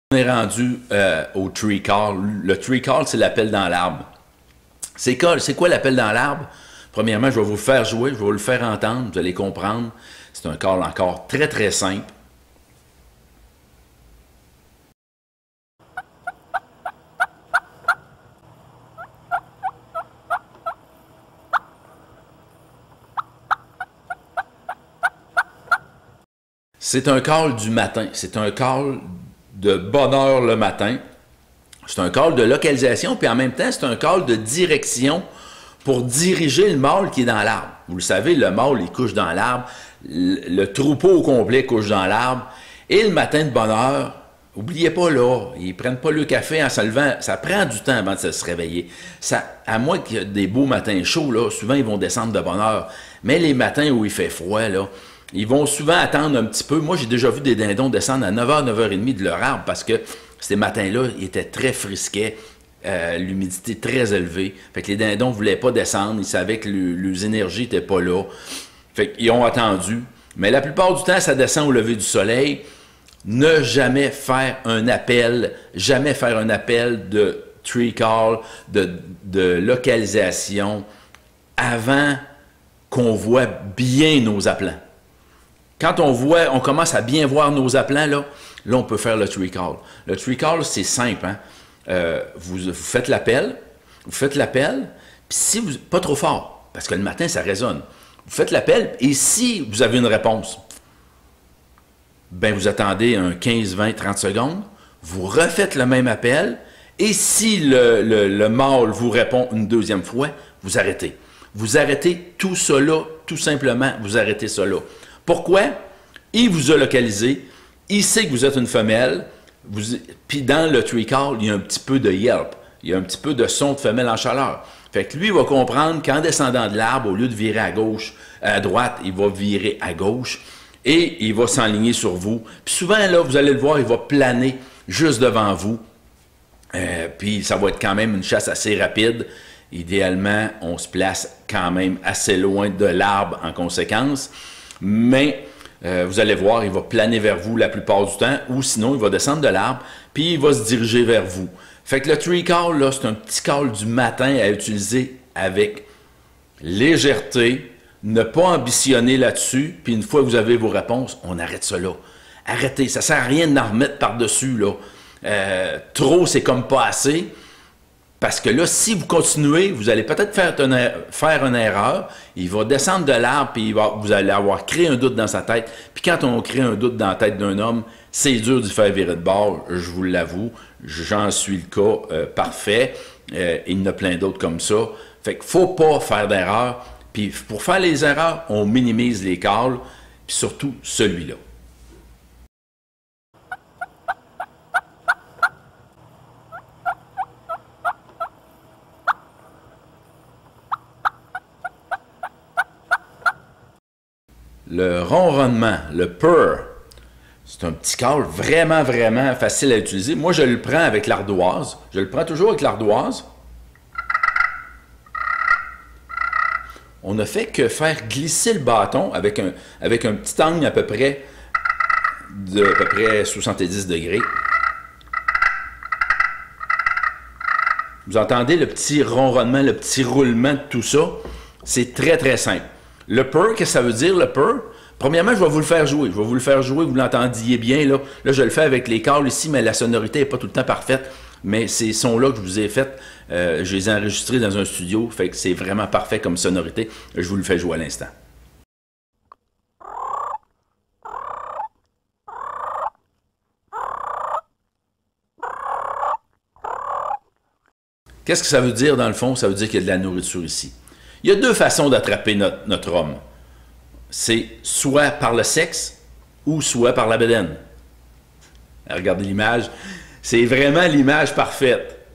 On est rendu au tree call. Le tree call, c'est l'appel dans l'arbre. C'est quoi l'appel dans l'arbre? Premièrement, je vais vous le faire jouer, je vais vous le faire entendre, vous allez comprendre. C'est un call encore très, très simple. C'est un call du matin. C'est un call de bonne heure le matin. C'est un call de localisation, puis en même temps, c'est un call de direction pour diriger le mâle qui est dans l'arbre. Vous le savez, le mâle, il couche dans l'arbre. Le troupeau au complet couche dans l'arbre. Et le matin de bonne heure, n'oubliez pas là, ils ne prennent pas le café en se levant. Ça prend du temps avant de se réveiller. À moins qu'il y ait des beaux matins chauds, là, souvent ils vont descendre de bonne heure. Mais les matins où il fait froid, là, ils vont souvent attendre un petit peu. Moi, j'ai déjà vu des dindons descendre à 9h, 9h30 de leur arbre parce que ces matins-là, ils étaient très frisquets, l'humidité très élevée. Fait que les dindons ne voulaient pas descendre. Ils savaient que leurs énergies n'étaient pas là. Fait qu'ils ont attendu. Mais la plupart du temps, ça descend au lever du soleil. Ne jamais faire un appel de tree call, de localisation avant qu'on voit bien nos appelants. Quand on commence à bien voir nos appelants, là on peut faire le tree call. Le tree call, c'est simple. Hein? Vous faites l'appel, puis si vous... Pas trop fort, parce que le matin, ça résonne. Vous faites l'appel, et si vous avez une réponse, ben vous attendez un 15, 20, 30 secondes, vous refaites le même appel, et si le mâle vous répond une deuxième fois, vous arrêtez. Vous arrêtez tout cela, tout simplement, vous arrêtez cela. Pourquoi? Il vous a localisé, il sait que vous êtes une femelle, puis dans le tree call, il y a un petit peu de yelp, il y a un petit peu de son de femelle en chaleur. Fait que lui, il va comprendre qu'en descendant de l'arbre, au lieu de virer à gauche, à droite, il va virer à gauche et il va s'enligner sur vous. Puis souvent, là, vous allez le voir, il va planer juste devant vous. Puis ça va être quand même une chasse assez rapide. Idéalement, on se place quand même assez loin de l'arbre en conséquence. Mais vous allez voir, il va planer vers vous la plupart du temps, ou sinon, il va descendre de l'arbre, puis il va se diriger vers vous. Fait que le tree call, là, c'est un petit call du matin à utiliser avec légèreté, ne pas ambitionner là-dessus, puis une fois que vous avez vos réponses, on arrête ça là. Arrêtez, ça ne sert à rien d'en remettre par-dessus, là. Trop, c'est comme pas assez. Parce que là, si vous continuez, vous allez peut-être faire une erreur, il va descendre de l'arbre, puis vous allez avoir créé un doute dans sa tête. Puis quand on crée un doute dans la tête d'un homme, c'est dur d'y faire virer de bord, je vous l'avoue. J'en suis le cas parfait. Il y en a plein d'autres comme ça. Fait qu'il ne faut pas faire d'erreur. Puis pour faire les erreurs, on minimise les calls, puis surtout celui-là. Le ronronnement, le purr, c'est un petit call vraiment, vraiment facile à utiliser. Moi, je le prends avec l'ardoise. Je le prends toujours avec l'ardoise. On ne fait que faire glisser le bâton avec un petit angle à peu près 70 degrés. Vous entendez le petit ronronnement, le petit roulement de tout ça? C'est très, très simple. Le purr, qu'est-ce que ça veut dire, le purr? Premièrement, je vais vous le faire jouer. Je vais vous le faire jouer, vous l'entendiez bien. Là, je le fais avec les calls ici, mais la sonorité n'est pas tout le temps parfaite. Mais ces sons-là que je vous ai faits, je les ai enregistrés dans un studio. Fait que c'est vraiment parfait comme sonorité. Je vous le fais jouer à l'instant. Qu'est-ce que ça veut dire dans le fond? Ça veut dire qu'il y a de la nourriture ici. Il y a deux façons d'attraper notre homme. C'est soit par le sexe ou soit par la bédaine. Regardez l'image. C'est vraiment l'image parfaite.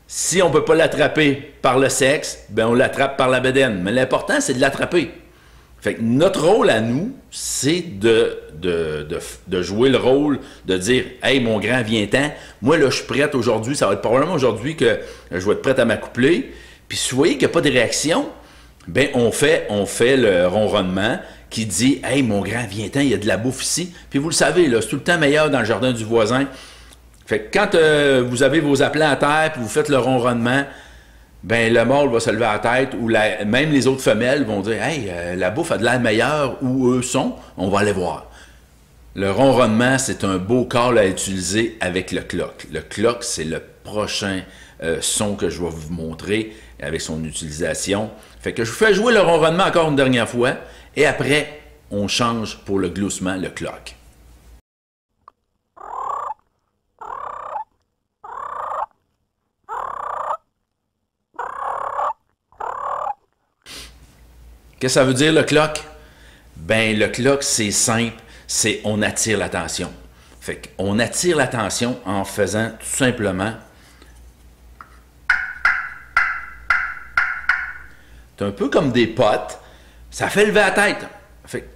Si on ne peut pas l'attraper par le sexe, ben on l'attrape par la bédaine. Mais l'important, c'est de l'attraper. Fait que notre rôle à nous, c'est de jouer le rôle, de dire « Hey, mon grand, viens-t'en. Moi, là, je suis prête aujourd'hui. Ça va être probablement aujourd'hui que je vais être prête à m'accoupler. » Puis si vous voyez qu'il n'y a pas de réaction, ben on fait le ronronnement qui dit « Hey, mon grand, viens-t'en, il y a de la bouffe ici. » Puis vous le savez, c'est tout le temps meilleur dans le jardin du voisin Fait que quand vous avez vos appelants à terre puis vous faites le ronronnement, ben le mâle va se lever à la tête ou même les autres femelles vont dire « Hey, la bouffe a de l'air meilleure où eux sont, on va aller voir ». Le ronronnement, c'est un beau call à utiliser avec le clock. Le clock, c'est le prochain son que je vais vous montrer avec son utilisation. Fait que je vous fais jouer le ronronnement encore une dernière fois et après, on change pour le gloussement, le clock. Qu'est-ce que ça veut dire le clock? Ben le clock, c'est simple, c'est on attire l'attention. Fait qu'on attire l'attention en faisant tout simplement. C'est un peu comme des potes, ça fait lever la tête. Fait que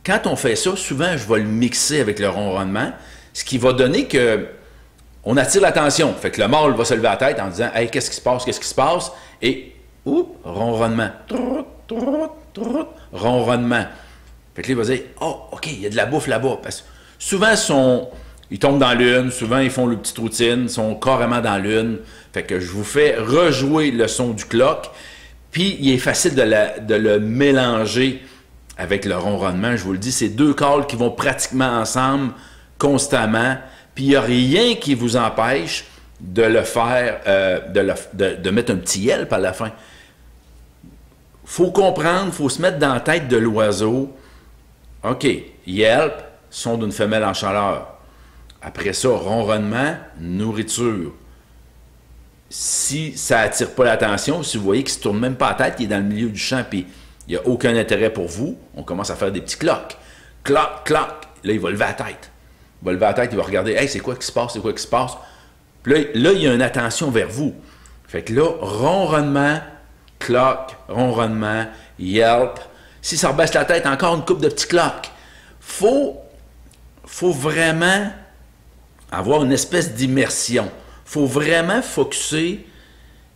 quand on fait ça, souvent je vais le mixer avec le ronronnement, ce qui va donner que on attire l'attention. Fait que le mâle va se lever la tête en disant Hey, qu'est-ce qui se passe, qu'est-ce qui se passe? Et ronronnement. Ronronnement. Fait que là, il va dire Oh, OK, il y a de la bouffe là-bas. Parce que souvent, ils tombent dans l'une, souvent, ils font leur petite routine, ils sont carrément dans l'une. Fait que je vous fais rejouer le son du clock. Puis, il est facile de le mélanger avec le ronronnement. Je vous le dis, c'est deux calls qui vont pratiquement ensemble, constamment. Puis, il n'y a rien qui vous empêche de le faire, de mettre un petit yelp à la fin. Faut comprendre, faut se mettre dans la tête de l'oiseau. OK, yelp, son d'une femelle en chaleur. Après ça, ronronnement, nourriture. Si ça attire pas l'attention, si vous voyez qu'il ne se tourne même pas la tête, qu'il est dans le milieu du champ, puis il n'y a aucun intérêt pour vous, on commence à faire des petits clocs. Cloc, cloc. Là, il va lever la tête. Il va lever la tête, il va regarder, hey, c'est quoi qui se passe, c'est quoi qui se passe? Puis là, il y a une attention vers vous. Fait que là, ronronnement, cloc, ronronnement, yelp. Si ça rebaisse la tête, encore une coupe de petits clocs. Faut vraiment avoir une espèce d'immersion. Faut vraiment focusser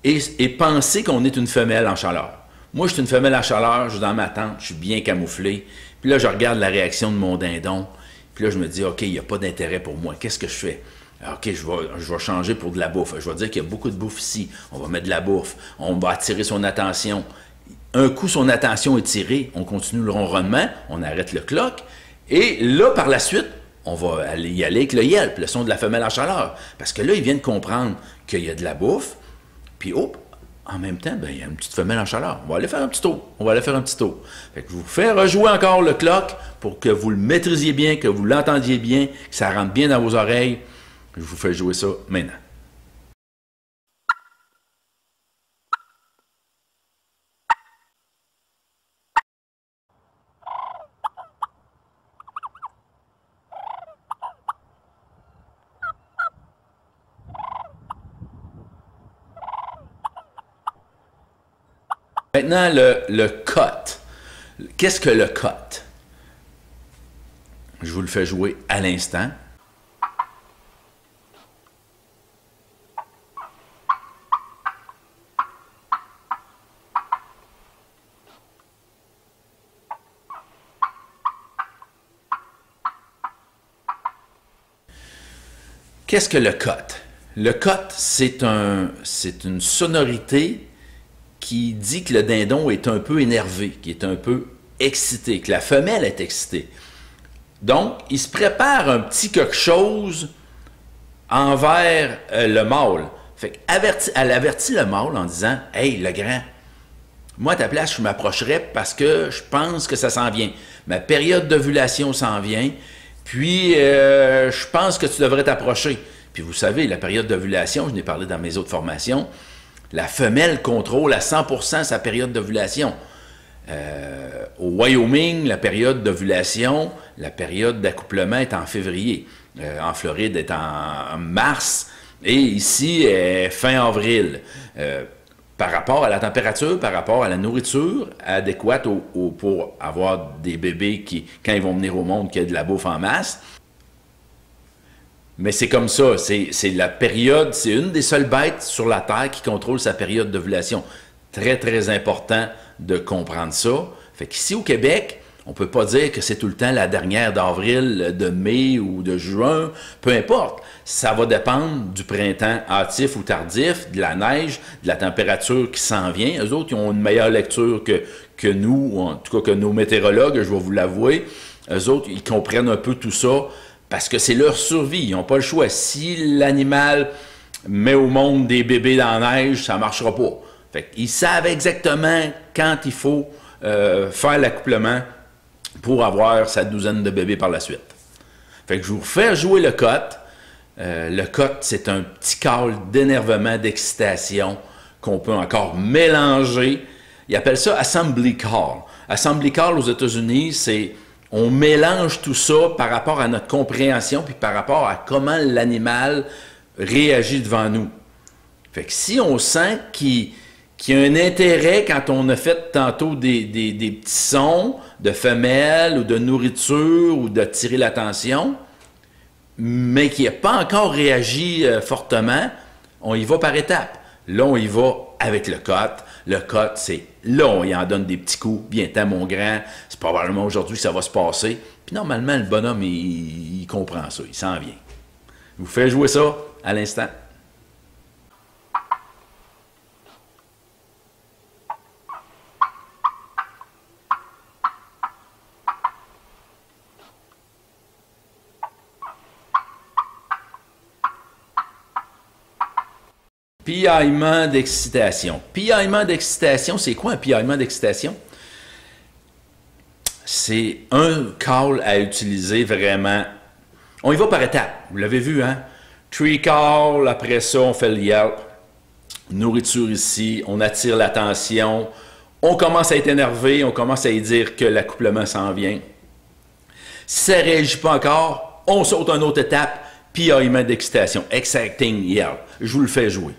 et penser qu'on est une femelle en chaleur. Moi, je suis une femelle en chaleur, je suis dans ma tente, je suis bien camouflé. Puis là, je regarde la réaction de mon dindon. Puis là, je me dis, OK, il n'y a pas d'intérêt pour moi. Qu'est-ce que je fais? OK, je vais changer pour de la bouffe. Je vais dire qu'il y a beaucoup de bouffe ici. On va mettre de la bouffe. On va attirer son attention. Un coup, son attention est tirée, on continue le ronronnement, on arrête le clock. Et là, par la suite, on va y aller avec le yelp, le son de la femelle en chaleur. Parce que là, ils viennent comprendre qu'il y a de la bouffe. Puis, en même temps, ben, il y a une petite femelle en chaleur. On va aller faire un petit tour. Fait que je vous fais rejouer encore le clock pour que vous le maîtrisiez bien, que vous l'entendiez bien, que ça rentre bien dans vos oreilles. Je vous fais jouer ça maintenant. Maintenant, le cut. Qu'est-ce que le cut? Je vous le fais jouer à l'instant. Qu'est-ce que le cut? Le cut, c'est une sonorité qui dit que le dindon est un peu énervé, qui est un peu excité, que la femelle est excitée. Donc, il se prépare un petit quelque chose envers le mâle. Fait elle avertit le mâle en disant « Hey, le grand, moi, à ta place, je m'approcherais parce que je pense que ça s'en vient. Ma période d'ovulation s'en vient, puis je pense que tu devrais t'approcher. » Puis vous savez, la période d'ovulation, je n'ai parlé dans mes autres formations, la femelle contrôle à 100% sa période d'ovulation. Au Wyoming, la période d'ovulation, la période d'accouplement est en février. En Floride, est en mars. Et ici, fin avril. Par rapport à la température, par rapport à la nourriture adéquate pour avoir des bébés qui, quand ils vont venir au monde, qui aient de la bouffe en masse. Mais c'est comme ça, c'est la période, c'est une des seules bêtes sur la Terre qui contrôle sa période d'ovulation. Très, très important de comprendre ça. Fait qu'ici au Québec, On ne peut pas dire que c'est tout le temps la dernière d'avril, de mai ou de juin, peu importe. Ça va dépendre du printemps hâtif ou tardif, de la neige, de la température qui s'en vient. Eux autres, ils ont une meilleure lecture que nous, ou en tout cas que nos météorologues, je vais vous l'avouer. Eux autres, ils comprennent un peu tout ça parce que c'est leur survie. Ils n'ont pas le choix. Si l'animal met au monde des bébés dans la neige, ça ne marchera pas. Fait qu'ils savent exactement quand il faut faire l'accouplement pour avoir sa douzaine de bébés par la suite. Fait que je vous refais jouer le cote. Le cote, c'est un petit call d'énervement, d'excitation qu'on peut encore mélanger. Ils appellent ça assembly call. Assembly call aux États-Unis, c'est on mélange tout ça par rapport à notre compréhension puis par rapport à comment l'animal réagit devant nous. Fait que si on sent qu'il y a un intérêt quand on a fait tantôt des petits sons de femelles ou de nourriture ou de tirer l'attention, mais qui n'a pas encore réagi fortement, on y va par étapes. Là, on y va avec le cote. Le cote, c'est là, on y en donne des petits coups. Viens-t'en, mon grand. C'est probablement aujourd'hui que ça va se passer. Puis normalement, le bonhomme, il comprend ça. Il s'en vient. Je vous fais jouer ça à l'instant. Piaillement d'excitation. Piaillement d'excitation, c'est quoi un piaillement d'excitation? C'est un call à utiliser vraiment. On y va par étapes. Vous l'avez vu, hein? Tree call, après ça, on fait le yelp. Nourriture ici, on attire l'attention. On commence à être énervé, on commence à y dire que l'accouplement s'en vient. Si ça ne réagit pas encore, on saute une autre étape. Piaillement d'excitation. Exciting yelp. Je vous le fais jouer.